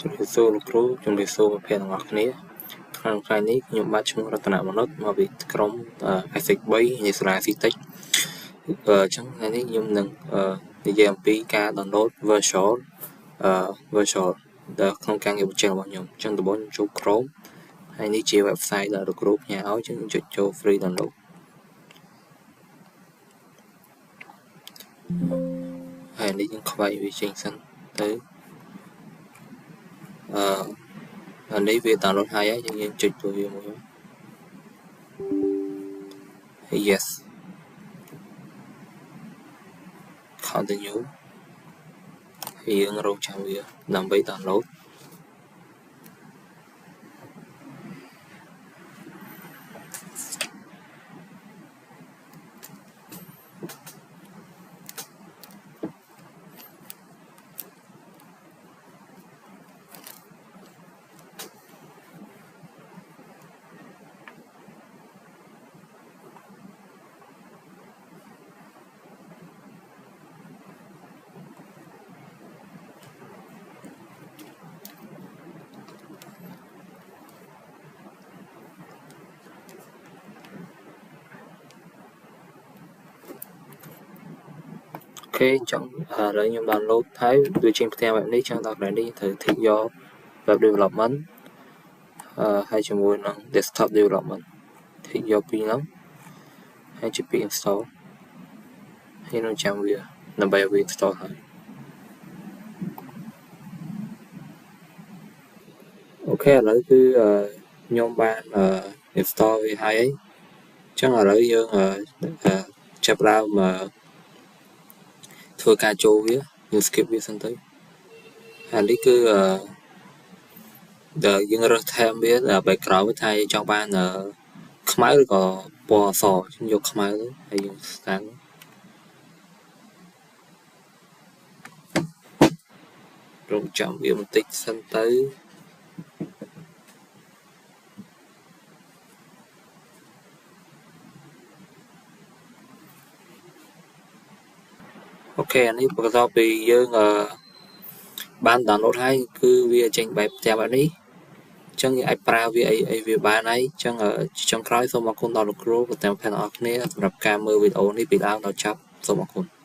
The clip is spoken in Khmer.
ជំរាបសួរលោកគ្រូជំរាបសួរមិត្តភ័ក្តិទាំងអស់គ្នាក្នុងថ្ងៃនេះខ្ញុំបាទឈ្មោះរតនមនុដ្ឋមកពីក្រុម ASIC 3នៃសាលា CTEC អញ្ចឹងថ្ងៃនេះខ្ញុំនឹងនិយាយអំពីការ download virtual ដែលក្នុងការងារបញ្ជារបស់ខ្ញុំអញ្ចឹងដំបូងខ្ញុំចូល Chrome ហើយនេះជា website ដែលលោកគ្រូផ្ញើឲ្យអញ្ចឹងខ្ញុំចុចចូល free download ហើយនេះខ្ញុំខ្វែងវាចេញសិនទៅនេះវា download ហើយយើងចុចទៅវាមួយ yes continue ហើយយើងរងចាំវាដើម្បី downloadអូខេអញ្ចឹងឥឡូវខ្ញុំ download ហើយវាចេញផ្ទាំងបែបនេះចឹងដល់កន្លែងនេះត្រូវ tick យក web development ហើយជាមួយនឹង desktop development tick យកពីរហ្នឹងហើយចុចពី install ហើយនឹងចាំវាដើម្បីឲ្យវា install ហើយអូខេឥឡូវគឺខ្ញុំបាន install វាហើយអញ្ចឹងឥឡូវយើងចាប់ផ្ដើមធ្វើការចូលវាយើង skip វាសិនទៅហើយនេះគឺដែលយើងរើស theme វា background វាថាចង់បានខ្មៅឬក៏ពណ៌អសខ្ញុំយកខ្មៅទៅហើយយើង scan រងចាំវាបន្តិចសិនទៅអូខេអានេះបន្ទាប់ពីយើងបាន download ហើយគឺវាចេញបែបផ្ទាំងបែបនេះអញ្ចឹងយើងអាចប្រើវាអីវាបានហើយអញ្ចឹងចុងក្រោយសូមអរគុណដល់លោកគ្រូក៏ទាំងអ្នកទាំងអស់គ្នាសម្រាប់ការមើលវីដេអូនេះពីដើមដល់ចប់សូមអរគុណ